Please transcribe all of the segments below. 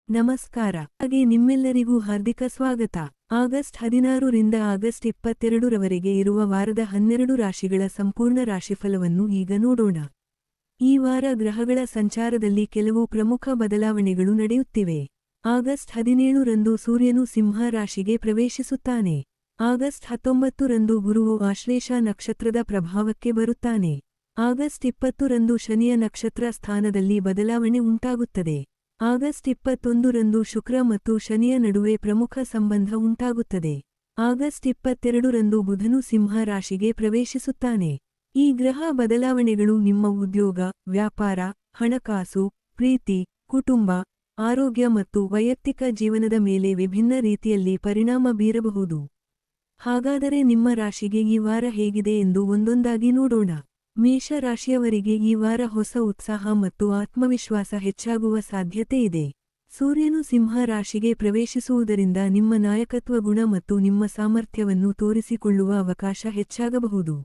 ನಮಸ್ಕಾರ. ಹಾಗೆ ನಿಮ್ಮೆಲ್ಲರಿಗೂ ಹಾರ್ದಿಕ ಸ್ವಾಗತ. ಆಗಸ್ಟ್ 16 ರಿಂದ ಆಗಸ್ಟ್ 22 ರವರೆಗೆ ಇರುವ ವಾರದ 12 ರಾಶಿಗಳ ಸಂಪೂರ್ಣ ರಾಶಿಫಲವನ್ನು ಈಗ ನೋಡೋಣ. ಈ ವಾರ ಗ್ರಹಗಳ ಸಂಚಾರದಲ್ಲಿ ಕೆಲವು ಪ್ರಮುಖ ಬದಲಾವಣೆಗಳು ನಡೆಯುತ್ತಿವೆ. ಆಗಸ್ಟ್ 17 ರಂದು ಸೂರ್ಯನು ಸಿಂಹ ರಾಶಿಗೆ ಪ್ರವೇಶಿಸುತ್ತಾನೆ. ಆಗಸ್ಟ್ 19 ರಂದು ಗುರುವು ಆಶ್ಲೇಷ ನಕ್ಷತ್ರದ ಪ್ರಭಾವಕ್ಕೆ ಬರುತ್ತಾನೆ. ಆಗಸ್ಟ್ 20 ರಂದು ಶನಿಯ ನಕ್ಷತ್ರ ಸ್ಥಾನದಲ್ಲಿ ಬದಲಾವಣೆ ಉಂಟಾಗುತ್ತದೆ. ಆಗಸ್ಟ್ 21 ರಂದು ಶುಕ್ರ ಮತ್ತು ಶನಿಯ ನಡುವೆ ಪ್ರಮುಖ ಸಂಬಂಧ ಉಂಟಾಗುತ್ತದೆ. ಆಗಸ್ಟ್ 22 ರಂದು ಬುಧನು ಸಿಂಹ ರಾಶಿಗೆ ಪ್ರವೇಶಿಸುತ್ತಾನೆ. ಈ ಗ್ರಹ ಬದಲಾವಣೆಗಳು ನಿಮ್ಮ ಉದ್ಯೋಗ, ವ್ಯಾಪಾರ, ಹಣಕಾಸು, ಪ್ರೀತಿ, ಕುಟುಂಬ, ಆರೋಗ್ಯ ಮತ್ತು ವೈಯಕ್ತಿಕ ಜೀವನದ ಮೇಲೆ ವಿಭಿನ್ನ ರೀತಿಯಲ್ಲಿ ಪರಿಣಾಮ ಬೀರಬಹುದು. ಹಾಗಾದರೆ ನಿಮ್ಮ ರಾಶಿಗೆ ಈ ವಾರ ಹೇಗಿದೆ ಎಂದು ಒಂದೊಂದಾಗಿ ನೋಡೋಣ. ಮೇಷ ರಾಶಿಯವರಿಗೆ ಈ ವಾರ ಹೊಸ ಉತ್ಸಾಹ ಮತ್ತು ಆತ್ಮವಿಶ್ವಾಸ ಹೆಚ್ಚಾಗುವ ಸಾಧ್ಯತೆ ಇದೆ. ಸೂರ್ಯನು ಸಿಂಹ ರಾಶಿಗೆ ಪ್ರವೇಶಿಸುವುದರಿಂದ ನಿಮ್ಮ ನಾಯಕತ್ವ ಗುಣ ಮತ್ತು ನಿಮ್ಮ ಸಾಮರ್ಥ್ಯವನ್ನು ತೋರಿಸಿಕೊಳ್ಳುವ ಅವಕಾಶ ಹೆಚ್ಚಾಗಬಹುದು.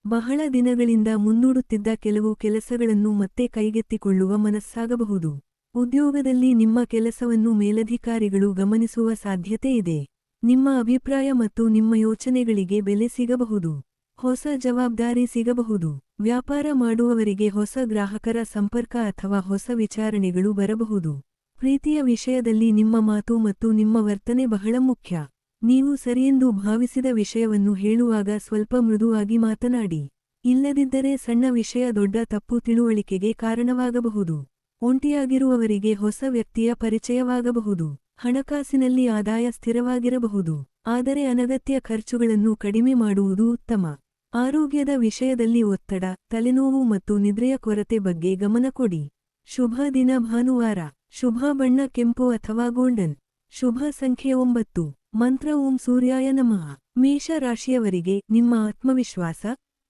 ಬಹಳ ದಿನಗಳಿಂದ ಮುಂದೂಡುತ್ತಿದ್ದ ಕೆಲವು ಕೆಲಸಗಳನ್ನು ಮತ್ತೆ ಕೈಗೆತ್ತಿಕೊಳ್ಳುವ ಮನಸ್ಸಾಗಬಹುದು. ಉದ್ಯೋಗದಲ್ಲಿ ನಿಮ್ಮ ಕೆಲಸವನ್ನು ಮೇಲಧಿಕಾರಿಗಳು ಗಮನಿಸುವ ಸಾಧ್ಯತೆ ಇದೆ. ನಿಮ್ಮ ಅಭಿಪ್ರಾಯ ಮತ್ತು ನಿಮ್ಮ ಯೋಚನೆಗಳಿಗೆ ಬೆಲೆ ಸಿಗಬಹುದು. ಹೊಸ ಜವಾಬ್ದಾರಿ ಸಿಗಬಹುದು. ವ್ಯಾಪಾರ ಮಾಡುವವರಿಗೆ ಹೊಸ ಗ್ರಾಹಕರ ಸಂಪರ್ಕ ಅಥವಾ ಹೊಸ ವಿಚಾರಣೆಗಳು ಬರಬಹುದು. ಪ್ರೀತಿಯ ವಿಷಯದಲ್ಲಿ ನಿಮ್ಮ ಮಾತು ಮತ್ತು ನಿಮ್ಮ ವರ್ತನೆ ಬಹಳ ಮುಖ್ಯ. ನೀವು ಸರಿಯೆಂದು ಭಾವಿಸಿದ ವಿಷಯವನ್ನು ಹೇಳುವಾಗ ಸ್ವಲ್ಪ ಮೃದುವಾಗಿ ಮಾತನಾಡಿ. ಇಲ್ಲದಿದ್ದರೆ ಸಣ್ಣ ವಿಷಯ ದೊಡ್ಡ ತಪ್ಪು ತಿಳುವಳಿಕೆಗೆ ಕಾರಣವಾಗಬಹುದು. ಒಂಟಿಯಾಗಿರುವವರಿಗೆ ಹೊಸ ವ್ಯಕ್ತಿಯ ಪರಿಚಯವಾಗಬಹುದು. ಹಣಕಾಸಿನಲ್ಲಿ ಆದಾಯ ಸ್ಥಿರವಾಗಿರಬಹುದು. ಆದರೆ ಅನಗತ್ಯ ಖರ್ಚುಗಳನ್ನು ಕಡಿಮೆ ಮಾಡುವುದು ಉತ್ತಮ. ಆರೋಗ್ಯದ ವಿಷಯದಲ್ಲಿ ಒತ್ತಡ, ತಲೆನೋವು ಮತ್ತು ನಿದ್ರೆಯ ಕೊರತೆ ಬಗ್ಗೆ ಗಮನ ಕೊಡಿ. ಶುಭ ದಿನ ಭಾನುವಾರ. ಶುಭ ಬಣ್ಣ ಕೆಂಪು ಅಥವಾ ಗೋಲ್ಡನ್. ಶುಭ ಸಂಖ್ಯೆ 9. ಮಂತ್ರ ಓಂ ಸೂರ್ಯಾಯ ನಮಃ. ಮೇಷ ರಾಶಿಯವರಿಗೆ ನಿಮ್ಮ ಆತ್ಮವಿಶ್ವಾಸ,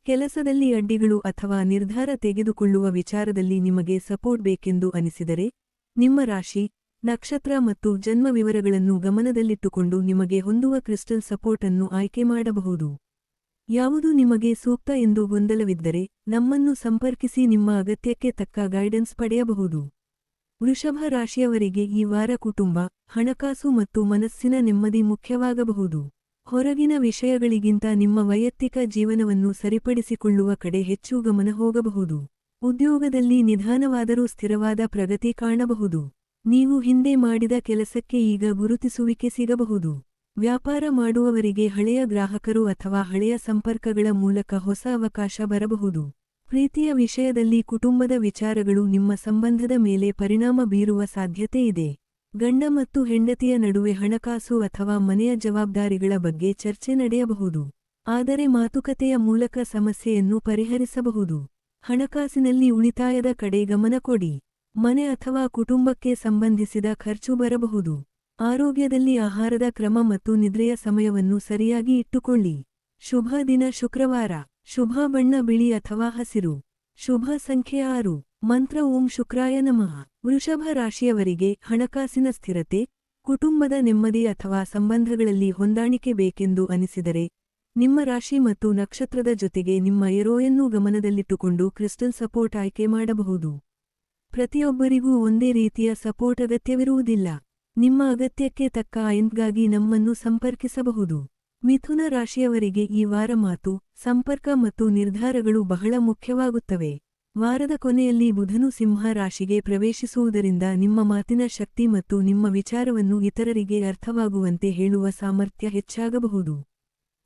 ಕೆಲಸದಲ್ಲಿ ಅಡ್ಡಿಗಳು ಅಥವಾ ನಿರ್ಧಾರ ತೆಗೆದುಕೊಳ್ಳುವ ವಿಚಾರದಲ್ಲಿ ನಿಮಗೆ ಸಪೋರ್ಟ್ ಬೇಕೆಂದು ಅನಿಸಿದರೆ, ನಿಮ್ಮ ರಾಶಿ, ನಕ್ಷತ್ರ ಮತ್ತು ಜನ್ಮ ವಿವರಗಳನ್ನು ಗಮನದಲ್ಲಿಟ್ಟುಕೊಂಡು ನಿಮಗೆ ಹೊಂದುವ ಕ್ರಿಸ್ಟಲ್ ಸಪೋರ್ಟ್ ಅನ್ನು ಆಯ್ಕೆ ಮಾಡಬಹುದು. ಯಾವುದು ನಿಮಗೆ ಸೂಕ್ತ ಎಂದು ಗೊಂದಲವಿದ್ದರೆ, ನಮ್ಮನ್ನು ಸಂಪರ್ಕಿಸಿ. ನಿಮ್ಮ ಅಗತ್ಯಕ್ಕೆ ತಕ್ಕ ಗೈಡೆನ್ಸ್ ಪಡೆಯಬಹುದು. ವೃಷಭ ರಾಶಿಯವರಿಗೆ ಈ ವಾರ ಕುಟುಂಬ, ಹಣಕಾಸು ಮತ್ತು ಮನಸ್ಸಿನ ನೆಮ್ಮದಿ ಮುಖ್ಯವಾಗಬಹುದು. ಹೊರಗಿನ ವಿಷಯಗಳಿಗಿಂತ ನಿಮ್ಮ ವೈಯಕ್ತಿಕ ಜೀವನವನ್ನು ಸರಿಪಡಿಸಿಕೊಳ್ಳುವ ಕಡೆ ಹೆಚ್ಚು ಗಮನ ಹೋಗಬಹುದು. ಉದ್ಯೋಗದಲ್ಲಿ ನಿಧಾನವಾದರೂ ಸ್ಥಿರವಾದ ಪ್ರಗತಿ ಕಾಣಬಹುದು. ನೀವು ಹಿಂದೆ ಮಾಡಿದ ಕೆಲಸಕ್ಕೆ ಈಗ ಗುರುತಿಸುವಿಕೆ ಸಿಗಬಹುದು. ವ್ಯಾಪಾರ ಮಾಡುವವರಿಗೆ ಹಳೆಯ ಗ್ರಾಹಕರು ಅಥವಾ ಹಳೆಯ ಸಂಪರ್ಕಗಳ ಮೂಲಕ ಹೊಸ ಅವಕಾಶ ಬರಬಹುದು. ಪ್ರೀತಿಯ ವಿಷಯದಲ್ಲಿ ಕುಟುಂಬದ ವಿಚಾರಗಳು ನಿಮ್ಮ ಸಂಬಂಧದ ಮೇಲೆ ಪರಿಣಾಮ ಬೀರುವ ಸಾಧ್ಯತೆ ಇದೆ. ಗಂಡ ಮತ್ತು ಹೆಂಡತಿಯ ನಡುವೆ ಹಣಕಾಸು ಅಥವಾ ಮನೆಯ ಜವಾಬ್ದಾರಿಗಳ ಬಗ್ಗೆ ಚರ್ಚೆ ನಡೆಯಬಹುದು. ಆದರೆ ಮಾತುಕತೆಯ ಮೂಲಕ ಸಮಸ್ಯೆಯನ್ನು ಪರಿಹರಿಸಬಹುದು. ಹಣಕಾಸಿನಲ್ಲಿ ಉಳಿತಾಯದ ಕಡೆ ಗಮನ ಕೊಡಿ. ಮನೆ ಅಥವಾ ಕುಟುಂಬಕ್ಕೆ ಸಂಬಂಧಿಸಿದ ಖರ್ಚು ಬರಬಹುದು. ಆರೋಗ್ಯದಲ್ಲಿ ಆಹಾರದ ಕ್ರಮ ಮತ್ತು ನಿದ್ರೆಯ ಸಮಯವನ್ನು ಸರಿಯಾಗಿ ಇಟ್ಟುಕೊಳ್ಳಿ. ಶುಭ ದಿನ ಶುಕ್ರವಾರ. ಶುಭ ಬಣ್ಣ ಬಿಳಿ ಅಥವಾ ಹಸಿರು. ಶುಭ ಸಂಖ್ಯೆ 6. ಮಂತ್ರ ಓಂ ಶುಕ್ರಾಯ ನಮಃ. ವೃಷಭ ರಾಶಿಯವರಿಗೆ ಹಣಕಾಸಿನ ಸ್ಥಿರತೆ, ಕುಟುಂಬದ ನೆಮ್ಮದಿ ಅಥವಾ ಸಂಬಂಧಗಳಲ್ಲಿ ಹೊಂದಾಣಿಕೆ ಬೇಕೆಂದು ಅನಿಸಿದರೆ, ನಿಮ್ಮ ರಾಶಿ ಮತ್ತು ನಕ್ಷತ್ರದ ಜೊತೆಗೆ ನಿಮ್ಮ ಎರೋಯನ್ನೂ ಗಮನದಲ್ಲಿಟ್ಟುಕೊಂಡು ಕ್ರಿಸ್ಟಲ್ ಸಪೋರ್ಟ್ ಆಯ್ಕೆ ಮಾಡಬಹುದು. ಪ್ರತಿಯೊಬ್ಬರಿಗೂ ಒಂದೇ ರೀತಿಯ ಸಪೋರ್ಟ್ ಅಗತ್ಯವಿರುವುದಿಲ್ಲ. ನಿಮ್ಮ ಅಗತ್ಯಕ್ಕೆ ತಕ್ಕ ಆಯ್ಕೆಗಾಗಿ ನಮ್ಮನ್ನು ಸಂಪರ್ಕಿಸಬಹುದು. ಮಿಥುನ ರಾಶಿಯವರಿಗೆ ಈ ವಾರ ಮಾತು, ಸಂಪರ್ಕ ಮತ್ತು ನಿರ್ಧಾರಗಳು ಬಹಳ ಮುಖ್ಯವಾಗುತ್ತವೆ. ವಾರದ ಕೊನೆಯಲ್ಲಿ ಬುಧನು ಸಿಂಹ ರಾಶಿಗೆ ಪ್ರವೇಶಿಸುವುದರಿಂದ ನಿಮ್ಮ ಮಾತಿನ ಶಕ್ತಿ ಮತ್ತು ನಿಮ್ಮ ವಿಚಾರವನ್ನು ಇತರರಿಗೆ ಅರ್ಥವಾಗುವಂತೆ ಹೇಳುವ ಸಾಮರ್ಥ್ಯ ಹೆಚ್ಚಾಗಬಹುದು.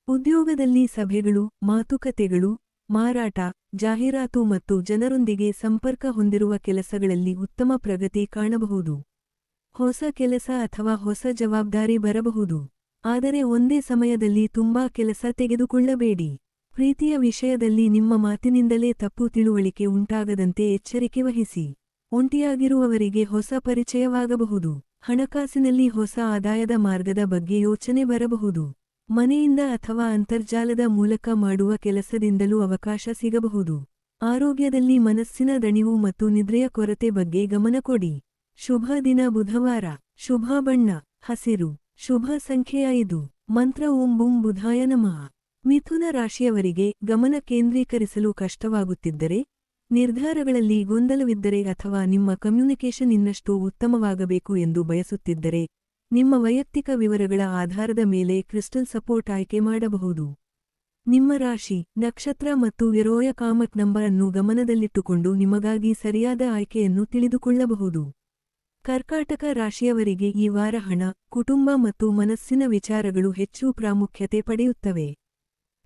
ಉದ್ಯೋಗದಲ್ಲಿ ಸಭೆಗಳು, ಮಾತುಕತೆಗಳು, ಮಾರಾಟ, ಜಾಹೀರಾತು ಮತ್ತು ಜನರೊಂದಿಗೆ ಸಂಪರ್ಕ ಹೊಂದಿರುವ ಕೆಲಸಗಳಲ್ಲಿ ಉತ್ತಮ ಪ್ರಗತಿ ಕಾಣಬಹುದು. ಹೊಸ ಕೆಲಸ ಅಥವಾ ಹೊಸ ಜವಾಬ್ದಾರಿ ಬರಬಹುದು. ಆದರೆ ಒಂದೇ ಸಮಯದಲ್ಲಿ ತುಂಬಾ ಕೆಲಸ ತೆಗೆದುಕೊಳ್ಳಬೇಡಿ. ಪ್ರೀತಿಯ ವಿಷಯದಲ್ಲಿ ನಿಮ್ಮ ಮಾತಿನಿಂದಲೇ ತಪ್ಪು ತಿಳುವಳಿಕೆ ಉಂಟಾಗದಂತೆ ಎಚ್ಚರಿಕೆ ವಹಿಸಿ. ಒಂಟಿಯಾಗಿರುವವರಿಗೆ ಹೊಸ ಪರಿಚಯವಾಗಬಹುದು. ಹಣಕಾಸಿನಲ್ಲಿ ಹೊಸ ಆದಾಯದ ಮಾರ್ಗದ ಬಗ್ಗೆ ಯೋಚನೆ ಬರಬಹುದು. ಮನೆಯಿಂದ ಅಥವಾ ಅಂತರ್ಜಾಲದ ಮೂಲಕ ಮಾಡುವ ಕೆಲಸದಿಂದಲೂ ಅವಕಾಶ ಸಿಗಬಹುದು. ಆರೋಗ್ಯದಲ್ಲಿ ಮನಸ್ಸಿನ ದಣಿವು ಮತ್ತು ನಿದ್ರೆಯ ಕೊರತೆ ಬಗ್ಗೆ ಗಮನ ಕೊಡಿ. ಶುಭ ದಿನ ಬುಧವಾರ. ಶುಭ ಬಣ್ಣ ಹಸಿರು. ಶುಭ ಸಂಖ್ಯೆ 5. ಮಂತ್ರ ಓಂ ಬುಂ ಬುಧಾಯ ನಮಃ. ಮಿಥುನ ರಾಶಿಯವರಿಗೆ ಗಮನ ಕೇಂದ್ರೀಕರಿಸಲು ಕಷ್ಟವಾಗುತ್ತಿದ್ದರೆ, ನಿರ್ಧಾರಗಳಲ್ಲಿ ಗೊಂದಲವಿದ್ದರೆ ಅಥವಾ ನಿಮ್ಮ ಕಮ್ಯುನಿಕೇಷನ್ ಇನ್ನಷ್ಟು ಉತ್ತಮವಾಗಬೇಕು ಎಂದು ಬಯಸುತ್ತಿದ್ದರೆ ನಿಮ್ಮ ವೈಯಕ್ತಿಕ ವಿವರಗಳ ಆಧಾರದ ಮೇಲೆ ಕ್ರಿಸ್ಟಲ್ ಸಪೋರ್ಟ್ ಆಯ್ಕೆ ಮಾಡಬಹುದು. ನಿಮ್ಮ ರಾಶಿ, ನಕ್ಷತ್ರ ಮತ್ತು ಎರೋಯ ಕಾಮತ್ ನಂಬರ್ ಅನ್ನು ಗಮನದಲ್ಲಿಟ್ಟುಕೊಂಡು ನಿಮಗಾಗಿ ಸರಿಯಾದ ಆಯ್ಕೆಯನ್ನು ತಿಳಿದುಕೊಳ್ಳಬಹುದು. ಕರ್ಕಾಟಕ ರಾಶಿಯವರಿಗೆ ಈ ವಾರ ಹಣ, ಕುಟುಂಬ ಮತ್ತು ಮನಸ್ಸಿನ ವಿಚಾರಗಳು ಹೆಚ್ಚು ಪ್ರಾಮುಖ್ಯತೆ ಪಡೆಯುತ್ತವೆ.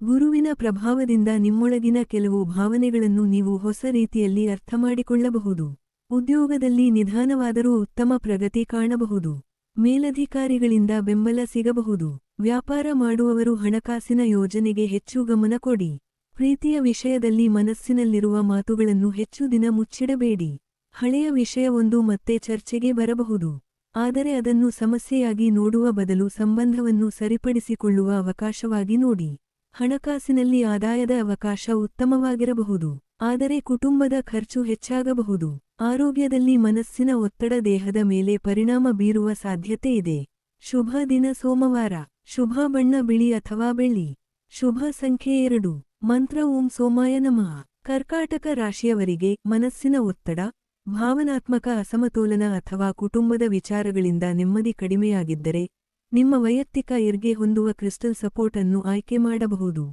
ಗುರುವಿನ ಪ್ರಭಾವದಿಂದ ನಿಮ್ಮೊಳಗಿನ ಕೆಲವು ಭಾವನೆಗಳನ್ನು ನೀವು ಹೊಸ ರೀತಿಯಲ್ಲಿ ಅರ್ಥಮಾಡಿಕೊಳ್ಳಬಹುದು. ಉದ್ಯೋಗದಲ್ಲಿ ನಿಧಾನವಾದರೂ ಉತ್ತಮ ಪ್ರಗತಿ ಕಾಣಬಹುದು. ಮೇಲಧಿಕಾರಿಗಳಿಂದ ಬೆಂಬಲ ಸಿಗಬಹುದು. ವ್ಯಾಪಾರ ಮಾಡುವವರು ಹಣಕಾಸಿನ ಯೋಜನೆಗೆ ಹೆಚ್ಚು ಗಮನ ಕೊಡಿ. ಪ್ರೀತಿಯ ವಿಷಯದಲ್ಲಿ ಮನಸ್ಸಿನಲ್ಲಿರುವ ಮಾತುಗಳನ್ನು ಹೆಚ್ಚು ದಿನ ಮುಚ್ಚಿಡಬೇಡಿ. ಹಳೆಯ ವಿಷಯವೊಂದು ಮತ್ತೆ ಚರ್ಚೆಗೆ ಬರಬಹುದು. ಆದರೆ ಅದನ್ನು ಸಮಸ್ಯೆಯಾಗಿ ನೋಡುವ ಬದಲು ಸಂಬಂಧವನ್ನು ಸರಿಪಡಿಸಿಕೊಳ್ಳುವ ಅವಕಾಶವಾಗಿ ನೋಡಿ. ಹಣಕಾಸಿನಲ್ಲಿ ಆದಾಯದ ಅವಕಾಶ ಉತ್ತಮವಾಗಿರಬಹುದು. ಆದರೆ ಕುಟುಂಬದ ಖರ್ಚು ಹೆಚ್ಚಾಗಬಹುದು. ಆರೋಗ್ಯದಲ್ಲಿ ಮನಸ್ಸಿನ ಒತ್ತಡ ದೇಹದ ಮೇಲೆ ಪರಿಣಾಮ ಬೀರುವ ಸಾಧ್ಯತೆ ಇದೆ. ಶುಭ ದಿನ ಸೋಮವಾರ. ಶುಭ ಬಣ್ಣ ಬಿಳಿ ಅಥವಾ ಬೆಳ್ಳಿ. ಶುಭ ಸಂಖ್ಯೆ 2. ಮಂತ್ರ ಓಂ ಸೋಮಾಯ ನಮಃ. ಕರ್ಕಾಟಕ ರಾಶಿಯವರಿಗೆ ಮನಸ್ಸಿನ ಒತ್ತಡ, ಭಾವನಾತ್ಮಕ ಅಸಮತೋಲನ ಅಥವಾ ಕುಟುಂಬದ ವಿಚಾರಗಳಿಂದ ನೆಮ್ಮದಿ ಕಡಿಮೆಯಾಗಿದ್ದರೆ ನಿಮ್ಮ ವೈಯಕ್ತಿಕ ಇರ್ಗೆ ಹೊಂದುವ ಕ್ರಿಸ್ಟಲ್ ಸಪೋರ್ಟ್ ಅನ್ನು ಆಯ್ಕೆ ಮಾಡಬಹುದು.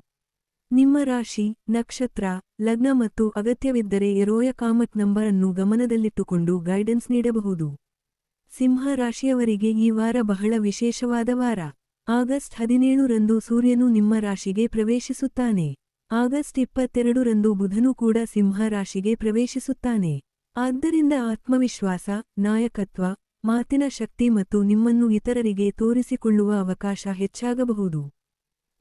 ನಿಮ್ಮ ರಾಶಿ, ನಕ್ಷತ್ರ, ಲಗ್ನ ಮತ್ತು ಅಗತ್ಯವಿದ್ದರೆ ಎರೋಯ ಕಾಮತ್ ನಂಬರ್ ಅನ್ನು ಗಮನದಲ್ಲಿಟ್ಟುಕೊಂಡು ಗೈಡೆನ್ಸ್ ನೀಡಬಹುದು. ಸಿಂಹ ರಾಶಿಯವರಿಗೆ ಈ ವಾರ ಬಹಳ ವಿಶೇಷವಾದ ವಾರ. ಆಗಸ್ಟ್ 17 ರಂದು ಸೂರ್ಯನು ನಿಮ್ಮ ರಾಶಿಗೆ ಪ್ರವೇಶಿಸುತ್ತಾನೆ. ಆಗಸ್ಟ್ 22 ರಂದು ಬುಧನು ಕೂಡ ಸಿಂಹ ರಾಶಿಗೆ ಪ್ರವೇಶಿಸುತ್ತಾನೆ. ಆದ್ದರಿಂದ ಆತ್ಮವಿಶ್ವಾಸ, ನಾಯಕತ್ವ, ಮಾತಿನ ಶಕ್ತಿ ಮತ್ತು ನಿಮ್ಮನ್ನು ಇತರರಿಗೆ ತೋರಿಸಿಕೊಳ್ಳುವ ಅವಕಾಶ ಹೆಚ್ಚಾಗಬಹುದು.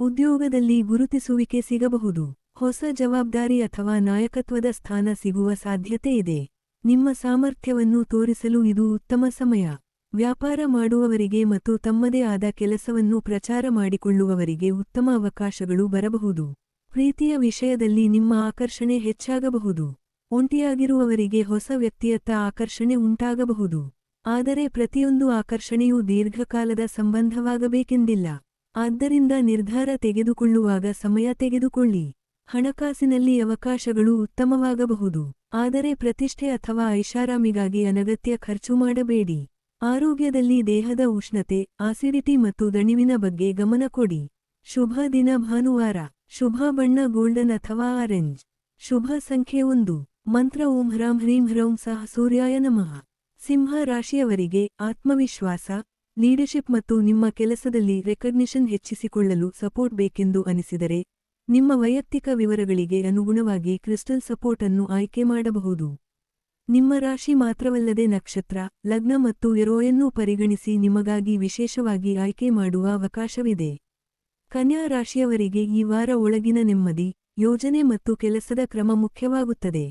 ಉದ್ಯೋಗದಲ್ಲಿ ಗುರುತಿಸುವಿಕೆ ಸಿಗಬಹುದು. ಹೊಸ ಜವಾಬ್ದಾರಿ ಅಥವಾ ನಾಯಕತ್ವದ ಸ್ಥಾನ ಸಿಗುವ ಸಾಧ್ಯತೆ ಇದೆ. ನಿಮ್ಮ ಸಾಮರ್ಥ್ಯವನ್ನು ತೋರಿಸಲು ಇದು ಉತ್ತಮ ಸಮಯ. ವ್ಯಾಪಾರ ಮಾಡುವವರಿಗೆ ಮತ್ತು ತಮ್ಮದೇ ಆದ ಕೆಲಸವನ್ನು ಪ್ರಚಾರ ಮಾಡಿಕೊಳ್ಳುವವರಿಗೆ ಉತ್ತಮ ಅವಕಾಶಗಳು ಬರಬಹುದು. ಪ್ರೀತಿಯ ವಿಷಯದಲ್ಲಿ ನಿಮ್ಮ ಆಕರ್ಷಣೆ ಹೆಚ್ಚಾಗಬಹುದು. ಒಂಟಿಯಾಗಿರುವವರಿಗೆ ಹೊಸ ವ್ಯಕ್ತಿಯತ್ತ ಆಕರ್ಷಣೆ ಉಂಟಾಗಬಹುದು. ಆದರೆ ಪ್ರತಿಯೊಂದು ಆಕರ್ಷಣೆಯೂ ದೀರ್ಘಕಾಲದ ಸಂಬಂಧವಾಗಬೇಕೆಂದಿಲ್ಲ. ಆದ್ದರಿಂದ ನಿರ್ಧಾರ ತೆಗೆದುಕೊಳ್ಳುವಾಗ ಸಮಯ ತೆಗೆದುಕೊಳ್ಳಿ. ಹಣಕಾಸಿನಲ್ಲಿ ಅವಕಾಶಗಳು ಉತ್ತಮವಾಗಬಹುದು. ಆದರೆ ಪ್ರತಿಷ್ಠೆ ಅಥವಾ ಐಷಾರಾಮಿಗಾಗಿ ಅನಗತ್ಯ ಖರ್ಚು ಮಾಡಬೇಡಿ. ಆರೋಗ್ಯದಲ್ಲಿ ದೇಹದ ಉಷ್ಣತೆ, ಆಸಿಡಿಟಿ ಮತ್ತು ದಣಿವಿನ ಬಗ್ಗೆ ಗಮನ ಕೊಡಿ. ಶುಭ ದಿನ ಭಾನುವಾರ. ಶುಭ ಬಣ್ಣ ಗೋಲ್ಡನ್ ಅಥವಾ ಆರೆಂಜ್. ಶುಭ ಸಂಖ್ಯೆ 1. ಮಂತ್ರ ಓಂ ಹ್ರಾಂ ಹ್ರೀಂ ಹ್ರೌಂ ಸಹ ಸೂರ್ಯಾಯ ನಮಃ. ಸಿಂಹ ರಾಶಿಯವರಿಗೆ ಆತ್ಮವಿಶ್ವಾಸ, ಲೀಡರ್ಶಿಪ್ ಮತ್ತು ನಿಮ್ಮ ಕೆಲಸದಲ್ಲಿ ರೆಕಗ್ನಿಷನ್ ಹೆಚ್ಚಿಸಿಕೊಳ್ಳಲು ಸಪೋರ್ಟ್ ಬೇಕೆಂದು ಅನಿಸಿದರೆ ನಿಮ್ಮ ವೈಯಕ್ತಿಕ ವಿವರಗಳಿಗೆ ಅನುಗುಣವಾಗಿ ಕ್ರಿಸ್ಟಲ್ ಸಪೋರ್ಟ್ ಅನ್ನು ಆಯ್ಕೆ ಮಾಡಬಹುದು. ನಿಮ್ಮ ರಾಶಿ ಮಾತ್ರವಲ್ಲದೆ ನಕ್ಷತ್ರ, ಲಗ್ನ ಮತ್ತು ಎರೋಯನ್ನೂ ಪರಿಗಣಿಸಿ ನಿಮಗಾಗಿ ವಿಶೇಷವಾಗಿ ಆಯ್ಕೆ ಮಾಡುವ ಅವಕಾಶವಿದೆ. ಕನ್ಯಾ ರಾಶಿಯವರಿಗೆ ಈ ವಾರ ಒಳಗಿನ ನೆಮ್ಮದಿ, ಯೋಜನೆ ಮತ್ತು ಕೆಲಸದ ಕ್ರಮ ಮುಖ್ಯವಾಗುತ್ತದೆ.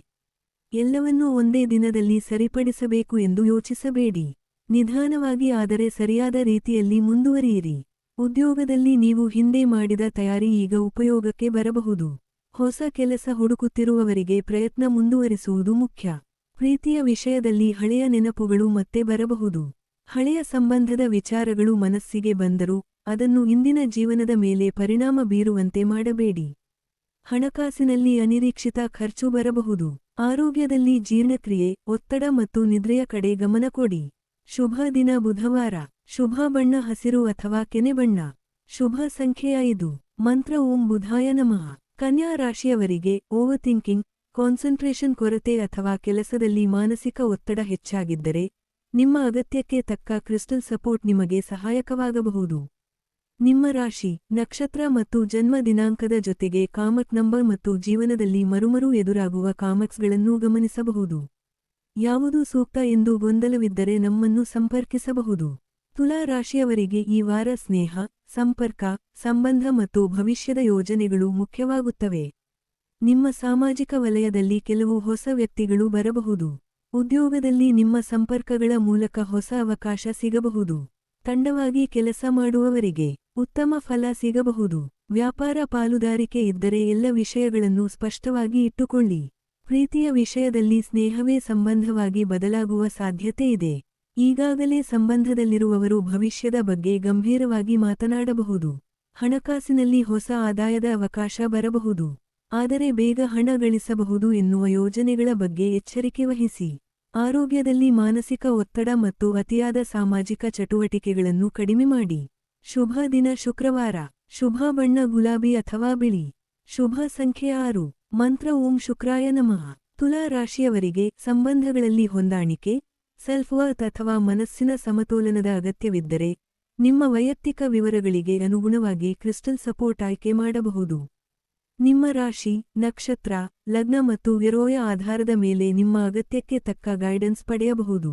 ಎಲ್ಲವನ್ನೂ ಒಂದೇ ದಿನದಲ್ಲಿ ಸರಿಪಡಿಸಬೇಕು ಎಂದು ಯೋಚಿಸಬೇಡಿ. ನಿಧಾನವಾಗಿ ಆದರೆ ಸರಿಯಾದ ರೀತಿಯಲ್ಲಿ ಮುಂದುವರಿಯಿರಿ. ಉದ್ಯೋಗದಲ್ಲಿ ನೀವು ಹಿಂದೆ ಮಾಡಿದ ತಯಾರಿ ಈಗ ಉಪಯೋಗಕ್ಕೆ ಬರಬಹುದು. ಹೊಸ ಕೆಲಸ ಹುಡುಕುತ್ತಿರುವವರಿಗೆ ಪ್ರಯತ್ನ ಮುಂದುವರಿಸುವುದು ಮುಖ್ಯ. ಪ್ರೀತಿಯ ವಿಷಯದಲ್ಲಿ ಹಳೆಯ ನೆನಪುಗಳು ಮತ್ತೆ ಬರಬಹುದು. ಹಳೆಯ ಸಂಬಂಧದ ವಿಚಾರಗಳು ಮನಸ್ಸಿಗೆ ಬಂದರೂ ಅದನ್ನು ಇಂದಿನ ಜೀವನದ ಮೇಲೆ ಪರಿಣಾಮ ಬೀರುವಂತೆ ಮಾಡಬೇಡಿ. ಹಣಕಾಸಿನಲ್ಲಿ ಅನಿರೀಕ್ಷಿತ ಖರ್ಚು ಬರಬಹುದು. ಆರೋಗ್ಯದಲ್ಲಿ ಜೀರ್ಣಕ್ರಿಯೆ, ಒತ್ತಡ ಮತ್ತು ನಿದ್ರೆಯ ಕಡೆ ಗಮನ ಕೊಡಿ. ಶುಭ ದಿನ ಬುಧವಾರ. ಶುಭ ಬಣ್ಣ ಹಸಿರು ಅಥವಾ ಕೆನೆ ಬಣ್ಣ. ಶುಭ ಸಂಖ್ಯೆ 5. ಮಂತ್ರ ಓಂ ಬುಧಾಯ ನಮಃ. ಕನ್ಯಾ ರಾಶಿಯವರಿಗೆ ಓವರ್ಥಿಂಕಿಂಗ್, ಕಾನ್ಸಂಟ್ರೇಷನ್ ಕೊರತೆ ಅಥವಾ ಕೆಲಸದಲ್ಲಿ ಮಾನಸಿಕ ಒತ್ತಡ ಹೆಚ್ಚಾಗಿದ್ದರೆ ನಿಮ್ಮ ಅಗತ್ಯಕ್ಕೆ ತಕ್ಕ ಕ್ರಿಸ್ಟಲ್ ಸಪೋರ್ಟ್ ನಿಮಗೆ ಸಹಾಯಕವಾಗಬಹುದು. ನಿಮ್ಮ ರಾಶಿ, ನಕ್ಷತ್ರ ಮತ್ತು ಜನ್ಮ ದಿನಾಂಕದ ಜೊತೆಗೆ ಕಾಮತ್ ನಂಬರ್ ಮತ್ತು ಜೀವನದಲ್ಲಿ ಮರುಮರು ಎದುರಾಗುವ ಕಾಮಟ್ಸ್ಗಳನ್ನೂ ಗಮನಿಸಬಹುದು. ಯಾವುದು ಸೂಕ್ತ ಎಂದು ಗೊಂದಲವಿದ್ದರೆ ನಮ್ಮನ್ನು ಸಂಪರ್ಕಿಸಬಹುದು. ತುಲಾ ರಾಶಿಯವರಿಗೆ ಈ ವಾರ ಸ್ನೇಹ, ಸಂಪರ್ಕ, ಸಂಬಂಧ ಮತ್ತು ಭವಿಷ್ಯದ ಯೋಜನೆಗಳು ಮುಖ್ಯವಾಗುತ್ತವೆ. ನಿಮ್ಮ ಸಾಮಾಜಿಕ ವಲಯದಲ್ಲಿ ಕೆಲವು ಹೊಸ ವ್ಯಕ್ತಿಗಳು ಬರಬಹುದು. ಉದ್ಯೋಗದಲ್ಲಿ ನಿಮ್ಮ ಸಂಪರ್ಕಗಳ ಮೂಲಕ ಹೊಸ ಅವಕಾಶ ಸಿಗಬಹುದು. ತಂಡವಾಗಿ ಕೆಲಸ ಮಾಡುವವರಿಗೆ ಉತ್ತಮ ಫಲ ಸಿಗಬಹುದು. ವ್ಯಾಪಾರ ಪಾಲುದಾರಿಕೆ ಇದ್ದರೆ ಎಲ್ಲ ವಿಷಯಗಳನ್ನು ಸ್ಪಷ್ಟವಾಗಿ ಇಟ್ಟುಕೊಳ್ಳಿ. ಪ್ರೀತಿಯ ವಿಷಯದಲ್ಲಿ ಸ್ನೇಹವೇ ಸಂಬಂಧವಾಗಿ ಬದಲಾಗುವ ಸಾಧ್ಯತೆ ಇದೆ. ಈಗಾಗಲೇ ಸಂಬಂಧದಲ್ಲಿರುವವರು ಭವಿಷ್ಯದ ಬಗ್ಗೆ ಗಂಭೀರವಾಗಿ ಮಾತನಾಡಬಹುದು. ಹಣಕಾಸಿನಲ್ಲಿ ಹೊಸ ಆದಾಯದ ಅವಕಾಶ ಬರಬಹುದು. ಆದರೆ ಬೇಗ ಹಣ ಗಳಿಸಬಹುದು ಎನ್ನುವ ಯೋಜನೆಗಳ ಬಗ್ಗೆ ಎಚ್ಚರಿಕೆ ವಹಿಸಿ. ಆರೋಗ್ಯದಲ್ಲಿ ಮಾನಸಿಕ ಒತ್ತಡ ಮತ್ತು ಅತಿಯಾದ ಸಾಮಾಜಿಕ ಚಟುವಟಿಕೆಗಳನ್ನು ಕಡಿಮೆ ಮಾಡಿ. ಶುಭ ದಿನ ಶುಕ್ರವಾರ. ಶುಭ ಬಣ್ಣ ಗುಲಾಬಿ ಅಥವಾ ಬಿಳಿ. ಶುಭ ಸಂಖ್ಯೆ 6. ಮಂತ್ರ ಓಂ ಶುಕ್ರಾಯ ನಮಃ. ತುಲಾ ರಾಶಿಯವರಿಗೆ ಸಂಬಂಧಗಳಲ್ಲಿ ಹೊಂದಾಣಿಕೆ, ಸೆಲ್ಫ್ ವರ್ತ್ ಅಥವಾ ಮನಸ್ಸಿನ ಸಮತೋಲನದ ಅಗತ್ಯವಿದ್ದರೆ, ನಿಮ್ಮ ವೈಯಕ್ತಿಕ ವಿವರಗಳಿಗೆ ಅನುಗುಣವಾಗಿ ಕ್ರಿಸ್ಟಲ್ ಸಪೋರ್ಟ್ ಆಯ್ಕೆ ಮಾಡಬಹುದು. ನಿಮ್ಮ ರಾಶಿ, ನಕ್ಷತ್ರ, ಲಗ್ನ ಮತ್ತು ವಿರೋಯ ಆಧಾರದ ಮೇಲೆ ನಿಮ್ಮ ಅಗತ್ಯಕ್ಕೆ ತಕ್ಕ ಗೈಡೆನ್ಸ್ ಪಡೆಯಬಹುದು.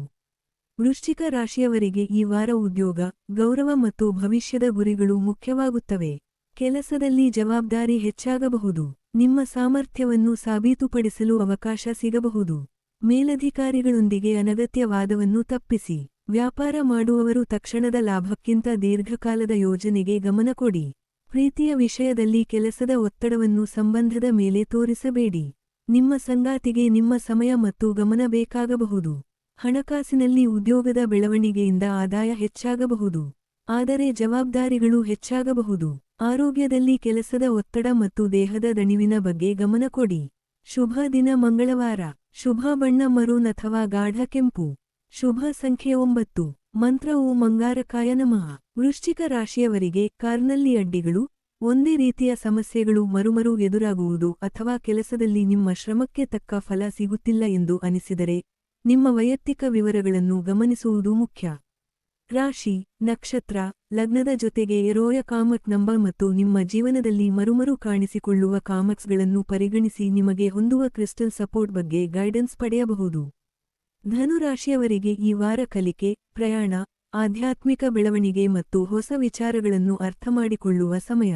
ವೃಶ್ಚಿಕ ರಾಶಿಯವರಿಗೆ ಈ ವಾರ ಉದ್ಯೋಗ, ಗೌರವ ಮತ್ತು ಭವಿಷ್ಯದ ಗುರಿಗಳು ಮುಖ್ಯವಾಗುತ್ತವೆ. ಕೆಲಸದಲ್ಲಿ ಜವಾಬ್ದಾರಿ ಹೆಚ್ಚಾಗಬಹುದು. ನಿಮ್ಮ ಸಾಮರ್ಥ್ಯವನ್ನು ಸಾಬೀತುಪಡಿಸಲು ಅವಕಾಶ ಸಿಗಬಹುದು. ಮೇಲಧಿಕಾರಿಗಳೊಂದಿಗೆ ಅನಗತ್ಯ ವಾದವನ್ನು ತಪ್ಪಿಸಿ. ವ್ಯಾಪಾರ ಮಾಡುವವರು ತಕ್ಷಣದ ಲಾಭಕ್ಕಿಂತ ದೀರ್ಘಕಾಲದ ಯೋಜನೆಗೆ ಗಮನ ಕೊಡಿ. ಪ್ರೀತಿಯ ವಿಷಯದಲ್ಲಿ ಕೆಲಸದ ಒತ್ತಡವನ್ನು ಸಂಬಂಧದ ಮೇಲೆ ತೋರಿಸಬೇಡಿ. ನಿಮ್ಮ ಸಂಗಾತಿಗೆ ನಿಮ್ಮ ಸಮಯ ಮತ್ತು ಗಮನ ಬೇಕಾಗಬಹುದು. ಹಣಕಾಸಿನಲ್ಲಿ ಉದ್ಯೋಗದ ಬೆಳವಣಿಗೆಯಿಂದ ಆದಾಯ ಹೆಚ್ಚಾಗಬಹುದು. ಆದರೆ ಜವಾಬ್ದಾರಿಗಳು ಹೆಚ್ಚಾಗಬಹುದು. ಆರೋಗ್ಯದಲ್ಲಿ ಕೆಲಸದ ಒತ್ತಡ ಮತ್ತು ದೇಹದ ದಣಿವಿನ ಬಗ್ಗೆ ಗಮನ ಕೊಡಿ. ಶುಭ ದಿನ ಮಂಗಳವಾರ. ಶುಭ ಬಣ್ಣ ಮರೂನ್ ಅಥವಾ ಗಾಢ ಕೆಂಪು. ಶುಭ ಸಂಖ್ಯೆ 9. ಮಂತ್ರ ಓಂ ಅಂಗಾರಕಾಯ ನಮಃ. ವೃಶ್ಚಿಕ ರಾಶಿಯವರಿಗೆ ಕಾರ್ನಲ್ಲಿ ಅಡ್ಡಿಗಳು, ಒಂದೇ ರೀತಿಯ ಸಮಸ್ಯೆಗಳು ಮರುಮರು ಎದುರಾಗುವುದು ಅಥವಾ ಕೆಲಸದಲ್ಲಿ ನಿಮ್ಮ ಶ್ರಮಕ್ಕೆ ತಕ್ಕ ಫಲ ಸಿಗುತ್ತಿಲ್ಲ ಎಂದು ಅನಿಸಿದರೆ, ನಿಮ್ಮ ವೈಯಕ್ತಿಕ ವಿವರಗಳನ್ನು ಗಮನಿಸುವುದು ಮುಖ್ಯ. ರಾಶಿ, ನಕ್ಷತ್ರ, ಲಗ್ನದ ಜೊತೆಗೆ ಎರೋಯ ಕಾಮಕ್ ನಂಬರ್ ಮತ್ತು ನಿಮ್ಮ ಜೀವನದಲ್ಲಿ ಮರುಮರು ಕಾಣಿಸಿಕೊಳ್ಳುವ ಕಾಮಕ್ಸ್ಗಳನ್ನು ಪರಿಗಣಿಸಿ ನಿಮಗೆ ಹೊಂದುವ ಕ್ರಿಸ್ಟಲ್ ಸಪೋರ್ಟ್ ಬಗ್ಗೆ ಗೈಡೆನ್ಸ್ ಪಡೆಯಬಹುದು. ಧನುರಾಶಿಯವರಿಗೆ ಈ ವಾರ ಕಲಿಕೆ, ಪ್ರಯಾಣ, ಆಧ್ಯಾತ್ಮಿಕ ಬೆಳವಣಿಗೆ ಮತ್ತು ಹೊಸ ವಿಚಾರಗಳನ್ನು ಅರ್ಥಮಾಡಿಕೊಳ್ಳುವ ಸಮಯ.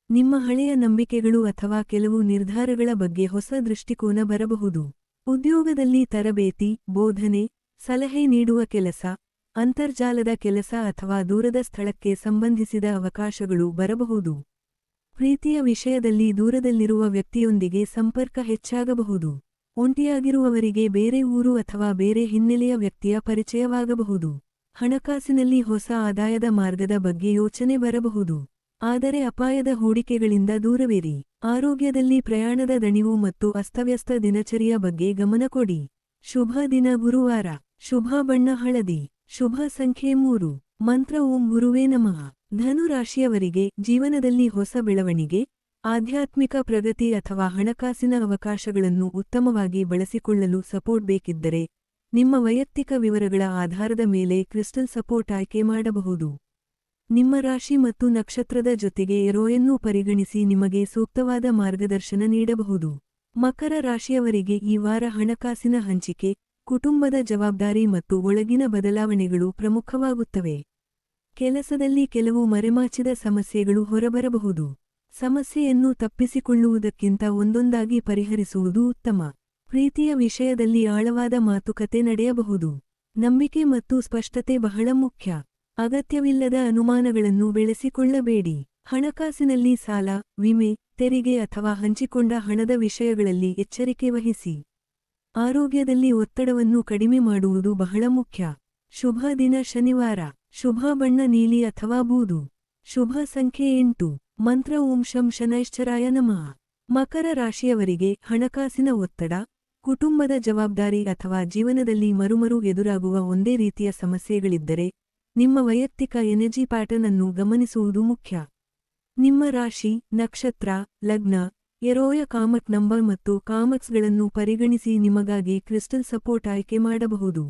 ನಿಮ್ಮ ಹಳೆಯ ನಂಬಿಕೆಗಳು ಅಥವಾ ಕೆಲವು ನಿರ್ಧಾರಗಳ ಬಗ್ಗೆ ಹೊಸ ದೃಷ್ಟಿಕೋನ ಬರಬಹುದು. ಉದ್ಯೋಗದಲ್ಲಿ ತರಬೇತಿ, ಬೋಧನೆ, ಸಲಹೆ ನೀಡುವ ಕೆಲಸ, ಅಂತರ್ಜಾಲದ ಕೆಲಸ ಅಥವಾ ದೂರದ ಸ್ಥಳಕ್ಕೆ ಸಂಬಂಧಿಸಿದ ಅವಕಾಶಗಳು ಬರಬಹುದು. ಪ್ರೀತಿಯ ವಿಷಯದಲ್ಲಿ ದೂರದಲ್ಲಿರುವ ವ್ಯಕ್ತಿಯೊಂದಿಗೆ ಸಂಪರ್ಕ ಹೆಚ್ಚಾಗಬಹುದು. ಒಂಟಿಯಾಗಿರುವವರಿಗೆ ಬೇರೆ ಊರು ಅಥವಾ ಬೇರೆ ಹಿನ್ನೆಲೆಯ ವ್ಯಕ್ತಿಯ ಪರಿಚಯವಾಗಬಹುದು. ಹಣಕಾಸಿನಲ್ಲಿ ಹೊಸ ಆದಾಯದ ಮಾರ್ಗದ ಬಗ್ಗೆ ಯೋಚನೆ ಬರಬಹುದು. ಆದರೆ ಅಪಾಯದ ಹೂಡಿಕೆಗಳಿಂದ ದೂರವಿರಿ. ಆರೋಗ್ಯದಲ್ಲಿ ಪ್ರಯಾಣದ ದಣಿವು ಮತ್ತು ಅಸ್ತವ್ಯಸ್ತ ದಿನಚರಿಯ ಬಗ್ಗೆ ಗಮನ ಕೊಡಿ. ಶುಭ ದಿನ ಗುರುವಾರ. ಶುಭ ಬಣ್ಣ ಹಳದಿ. ಶುಭ ಸಂಖ್ಯೆ 3. ಮಂತ್ರ ಓಂ ಗುರುವೇ ನಮಃ. ಧನು ರಾಶಿಯವರಿಗೆ ಜೀವನದಲ್ಲಿ ಹೊಸ ಬೆಳವಣಿಗೆ, ಆಧ್ಯಾತ್ಮಿಕ ಪ್ರಗತಿ ಅಥವಾ ಹಣಕಾಸಿನ ಅವಕಾಶಗಳನ್ನು ಉತ್ತಮವಾಗಿ ಬಳಸಿಕೊಳ್ಳಲು ಸಪೋರ್ಟ್ ಬೇಕಿದ್ದರೆ, ನಿಮ್ಮ ವೈಯಕ್ತಿಕ ವಿವರಗಳ ಆಧಾರದ ಮೇಲೆ ಕ್ರಿಸ್ಟಲ್ ಸಪೋರ್ಟ್ ಆಯ್ಕೆ ಮಾಡಬಹುದು. ನಿಮ್ಮ ರಾಶಿ ಮತ್ತು ನಕ್ಷತ್ರದ ಜೊತೆಗೆ ಎರೋಯನ್ನೂ ಪರಿಗಣಿಸಿ ನಿಮಗೆ ಸೂಕ್ತವಾದ ಮಾರ್ಗದರ್ಶನ ನೀಡಬಹುದು. ಮಕರ ರಾಶಿಯವರಿಗೆ ಈ ವಾರ ಹಣಕಾಸಿನ ಹಂಚಿಕೆ, ಕುಟುಂಬದ ಜವಾಬ್ದಾರಿ ಮತ್ತು ಒಳಗಿನ ಬದಲಾವಣೆಗಳು ಪ್ರಮುಖವಾಗುತ್ತವೆ. ಕೆಲಸದಲ್ಲಿ ಕೆಲವು ಮರೆಮಾಚಿದ ಸಮಸ್ಯೆಗಳು ಹೊರಬರಬಹುದು. ಸಮಸ್ಯೆಯನ್ನು ತಪ್ಪಿಸಿಕೊಳ್ಳುವುದಕ್ಕಿಂತ ಒಂದೊಂದಾಗಿ ಪರಿಹರಿಸುವುದು ಉತ್ತಮ. ಪ್ರೀತಿಯ ವಿಷಯದಲ್ಲಿ ಆಳವಾದ ಮಾತುಕತೆ ನಡೆಯಬಹುದು. ನಂಬಿಕೆ ಮತ್ತು ಸ್ಪಷ್ಟತೆ ಬಹಳ ಮುಖ್ಯ. ಅಗತ್ಯವಿಲ್ಲದ ಅನುಮಾನಗಳನ್ನು ಬೆಳೆಸಿಕೊಳ್ಳಬೇಡಿ. ಹಣಕಾಸಿನಲ್ಲಿ ಸಾಲ, ವಿಮೆ, ತೆರಿಗೆ ಅಥವಾ ಹಂಚಿಕೊಂಡ ಹಣದ ವಿಷಯಗಳಲ್ಲಿ ಎಚ್ಚರಿಕೆ ವಹಿಸಿ. ಆರೋಗ್ಯದಲ್ಲಿ ಒತ್ತಡವನ್ನು ಕಡಿಮೆ ಮಾಡುವುದು ಬಹಳ ಮುಖ್ಯ. ಶುಭ ದಿನ ಶನಿವಾರ. ಶುಭ ಬಣ್ಣ ನೀಲಿ ಅಥವಾ ಬೂದು. ಶುಭ ಸಂಖ್ಯೆ 8. ಮಂತ್ರ ಓಂ ಶಂ ಶನೈಶ್ಚರಾಯ ನಮಃ. ಮಕರ ರಾಶಿಯವರಿಗೆ ಹಣಕಾಸಿನ ಒತ್ತಡ, ಕುಟುಂಬದ ಜವಾಬ್ದಾರಿ ಅಥವಾ ಜೀವನದಲ್ಲಿ ಮರುಮರು ಎದುರಾಗುವ ಒಂದೇ ರೀತಿಯ ಸಮಸ್ಯೆಗಳಿದ್ದರೆ, ನಿಮ್ಮ ವೈಯಕ್ತಿಕ ಎನರ್ಜಿ ಪ್ಯಾಟರ್ನ್ ಅನ್ನು ಗಮನಿಸುವುದು ಮುಖ್ಯ. ನಿಮ್ಮ ರಾಶಿ, ನಕ್ಷತ್ರ, ಲಗ್ನ, ಎರೋಯ ಕಾಮಕ್ ನಂಬರ್ ಮತ್ತು ಕಾಮಕ್ಸ್ಗಳನ್ನು ಪರಿಗಣಿಸಿ ನಿಮಗಾಗಿ ಕ್ರಿಸ್ಟಲ್ ಸಪೋರ್ಟ್ ಆಯ್ಕೆ ಮಾಡಬಹುದು.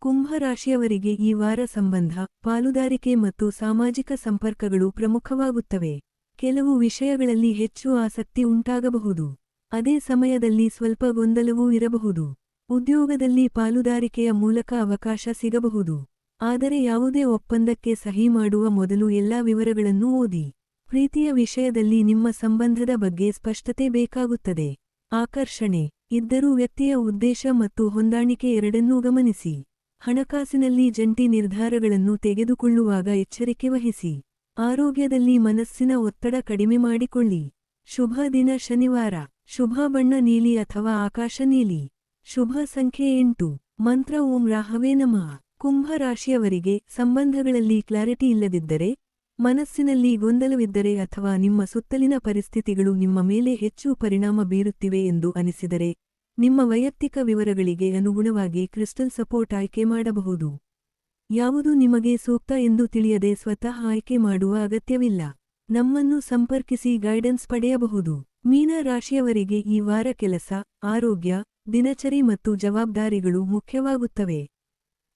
ಕುಂಭ ರಾಶಿಯವರಿಗೆ ಈ ವಾರ ಸಂಬಂಧ, ಪಾಲುದಾರಿಕೆ ಮತ್ತು ಸಾಮಾಜಿಕ ಸಂಪರ್ಕಗಳು ಪ್ರಮುಖವಾಗುತ್ತವೆ. ಕೆಲವು ವಿಷಯಗಳಲ್ಲಿ ಹೆಚ್ಚು ಆಸಕ್ತಿ ಉಂಟಾಗಬಹುದು. ಅದೇ ಸಮಯದಲ್ಲಿ ಸ್ವಲ್ಪ ಗೊಂದಲವೂ ಇರಬಹುದು. ಉದ್ಯೋಗದಲ್ಲಿ ಪಾಲುದಾರಿಕೆಯ ಮೂಲಕ ಅವಕಾಶ ಸಿಗಬಹುದು. ಆದರೆ ಯಾವುದೇ ಒಪ್ಪಂದಕ್ಕೆ ಸಹಿ ಮಾಡುವ ಮೊದಲು ಎಲ್ಲಾ ವಿವರಗಳನ್ನು ಓದಿ. ಪ್ರೀತಿಯ ವಿಷಯದಲ್ಲಿ ನಿಮ್ಮ ಸಂಬಂಧದ ಬಗ್ಗೆ ಸ್ಪಷ್ಟತೆ ಬೇಕಾಗುತ್ತದೆ. ಆಕರ್ಷಣೆ ಇದ್ದರೂ ವ್ಯಕ್ತಿಯ ಉದ್ದೇಶ ಮತ್ತು ಹೊಂದಾಣಿಕೆ ಎರಡನ್ನೂ ಗಮನಿಸಿ. ಹಣಕಾಸಿನಲ್ಲಿ ಜಂಟಿ ನಿರ್ಧಾರಗಳನ್ನು ತೆಗೆದುಕೊಳ್ಳುವಾಗ ಎಚ್ಚರಿಕೆ ವಹಿಸಿ. ಆರೋಗ್ಯದಲ್ಲಿ ಮನಸ್ಸಿನ ಒತ್ತಡ ಕಡಿಮೆ ಮಾಡಿಕೊಳ್ಳಿ. ಶುಭ ದಿನ ಶನಿವಾರ. ಶುಭ ಬಣ್ಣ ನೀಲಿ ಅಥವಾ ಆಕಾಶ ನೀಲಿ. ಶುಭ ಸಂಖ್ಯೆ 8. ಮಂತ್ರ ಓಂ ರಾಹವೇ ನಮಃ. ಕುಂಭ ರಾಶಿಯವರಿಗೆ ಸಂಬಂಧಗಳಲ್ಲಿ ಕ್ಲಾರಿಟಿ ಇಲ್ಲದಿದ್ದರೆ, ಮನಸ್ಸಿನಲ್ಲಿ ಗೊಂದಲವಿದ್ದರೆ ಅಥವಾ ನಿಮ್ಮ ಸುತ್ತಲಿನ ಪರಿಸ್ಥಿತಿಗಳು ನಿಮ್ಮ ಮೇಲೆ ಹೆಚ್ಚು ಪರಿಣಾಮ ಬೀರುತ್ತಿವೆ ಎಂದು ಅನಿಸಿದರೆ, ನಿಮ್ಮ ವೈಯಕ್ತಿಕ ವಿವರಗಳಿಗೆ ಅನುಗುಣವಾಗಿ ಕ್ರಿಸ್ಟಲ್ ಸಪೋರ್ಟ್ ಆಯ್ಕೆ ಮಾಡಬಹುದು. ಯಾವುದು ನಿಮಗೆ ಸೂಕ್ತ ಎಂದು ತಿಳಿಯದೆ ಸ್ವತಃ ಆಯ್ಕೆ ಮಾಡುವ ಅಗತ್ಯವಿಲ್ಲ. ನಮ್ಮನ್ನು ಸಂಪರ್ಕಿಸಿ ಗೈಡೆನ್ಸ್ ಪಡೆಯಬಹುದು. ಮೀನ ರಾಶಿಯವರಿಗೆ ಈ ವಾರ ಕೆಲಸ, ಆರೋಗ್ಯ, ದಿನಚರಿ ಮತ್ತು ಜವಾಬ್ದಾರಿಗಳು ಮುಖ್ಯವಾಗುತ್ತವೆ.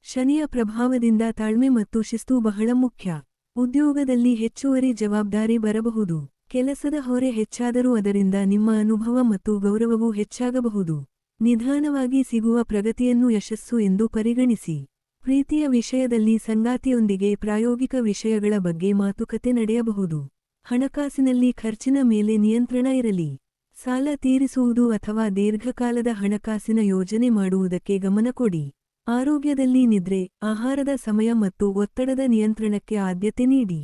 ಶನಿಯ ಪ್ರಭಾವದಿಂದ ತಾಳ್ಮೆ ಮತ್ತು ಶಿಸ್ತು ಬಹಳ ಮುಖ್ಯ. ಉದ್ಯೋಗದಲ್ಲಿ ಹೆಚ್ಚುವರಿ ಜವಾಬ್ದಾರಿ ಬರಬಹುದು. ಕೆಲಸದ ಹೊರೆ ಹೆಚ್ಚಾದರೂ ಅದರಿಂದ ನಿಮ್ಮ ಅನುಭವ ಮತ್ತು ಗೌರವವೂ ಹೆಚ್ಚಾಗಬಹುದು. ನಿಧಾನವಾಗಿ ಸಿಗುವ ಪ್ರಗತಿಯನ್ನು ಯಶಸ್ಸು ಎಂದು ಪರಿಗಣಿಸಿ. ಪ್ರೀತಿಯ ವಿಷಯದಲ್ಲಿ ಸಂಗಾತಿಯೊಂದಿಗೆ ಪ್ರಾಯೋಗಿಕ ವಿಷಯಗಳ ಬಗ್ಗೆ ಮಾತುಕತೆ ನಡೆಯಬಹುದು. ಹಣಕಾಸಿನಲ್ಲಿ ಖರ್ಚಿನ ಮೇಲೆ ನಿಯಂತ್ರಣ ಇರಲಿ. ಸಾಲ ತೀರಿಸುವುದು ಅಥವಾ ದೀರ್ಘಕಾಲದ ಹಣಕಾಸಿನ ಯೋಜನೆ ಮಾಡುವುದಕ್ಕೆ ಗಮನ ಕೊಡಿ. ಆರೋಗ್ಯದಲ್ಲಿ ನಿದ್ರೆ, ಆಹಾರದ ಸಮಯ ಮತ್ತು ಒತ್ತಡದ ನಿಯಂತ್ರಣಕ್ಕೆ ಆದ್ಯತೆ ನೀಡಿ.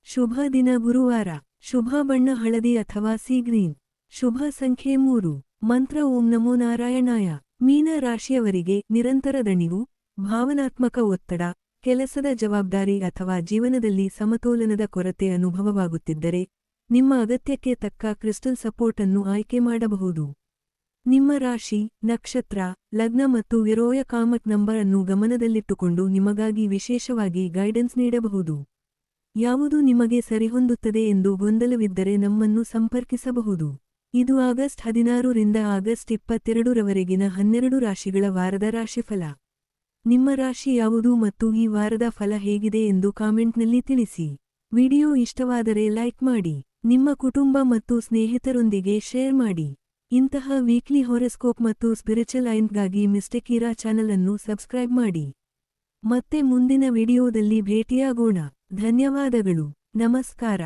ಶುಭ ದಿನ ಗುರುವಾರ. ಶುಭ ಬಣ್ಣ ಹಳದಿ ಅಥವಾ ಸೀ ಗ್ರೀನ್. ಶುಭ ಸಂಖ್ಯೆ 3. ಮಂತ್ರ ಓಂ ನಮೋ ನಾರಾಯಣಾಯ. ಮೀನ ರಾಶಿಯವರಿಗೆ ನಿರಂತರ ದಣಿವು, ಭಾವನಾತ್ಮಕ ಒತ್ತಡ, ಕೆಲಸದ ಜವಾಬ್ದಾರಿ ಅಥವಾ ಜೀವನದಲ್ಲಿ ಸಮತೋಲನದ ಕೊರತೆ ಅನುಭವವಾಗುತ್ತಿದ್ದರೆ, ನಿಮ್ಮ ಅಗತ್ಯಕ್ಕೆ ತಕ್ಕ ಕ್ರಿಸ್ಟಲ್ ಸಪೋರ್ಟ್ ಅನ್ನು ಆಯ್ಕೆ ಮಾಡಬಹುದು. ನಿಮ್ಮ ರಾಶಿ, ನಕ್ಷತ್ರ, ಲಗ್ನ ಮತ್ತು ವಿರೋಯ ಕಾಮಕ್ ನಂಬರ್ ಅನ್ನು ಗಮನದಲ್ಲಿಟ್ಟುಕೊಂಡು ನಿಮಗಾಗಿ ವಿಶೇಷವಾಗಿ ಗೈಡೆನ್ಸ್ ನೀಡಬಹುದು. ಯಾವುದು ನಿಮಗೆ ಸರಿಹೊಂದುತ್ತದೆ ಎಂದು ಗೊಂದಲವಿದ್ದರೆ ನಮ್ಮನ್ನು ಸಂಪರ್ಕಿಸಬಹುದು. ಇದು ಆಗಸ್ಟ್ 16 ರಿಂದ ಆಗಸ್ಟ್ 22 ರವರೆಗಿನ 12 ರಾಶಿಗಳ ವಾರದ ರಾಶಿಫಲ. ನಿಮ್ಮ ರಾಶಿ ಯಾವುದು ಮತ್ತು ಈ ವಾರದ ಫಲ ಹೇಗಿದೆ ಎಂದು ಕಾಮೆಂಟ್ನಲ್ಲಿ ತಿಳಿಸಿ. ವಿಡಿಯೋ ಇಷ್ಟವಾದರೆ ಲೈಕ್ ಮಾಡಿ. ನಿಮ್ಮ ಕುಟುಂಬ ಮತ್ತು ಸ್ನೇಹಿತರೊಂದಿಗೆ ಶೇರ್ ಮಾಡಿ. ಇಂತಹ ವೀಕ್ಲಿ ಹೊರಸ್ಕೋಪ್ ಮತ್ತು ಸ್ಪಿರಿಚುವಲ್ ಐನ್ಗಾಗಿ ಮಿಸ್ಟೇಕ್ ಇರಾ ಚಾನಲ್ ಅನ್ನು ಸಬ್ಸ್ಕ್ರೈಬ್ ಮಾಡಿ. ಮತ್ತೆ ಮುಂದಿನ ವಿಡಿಯೋದಲ್ಲಿ ಭೇಟಿಯಾಗೋಣ. ಧನ್ಯವಾದಗಳು. ನಮಸ್ಕಾರ.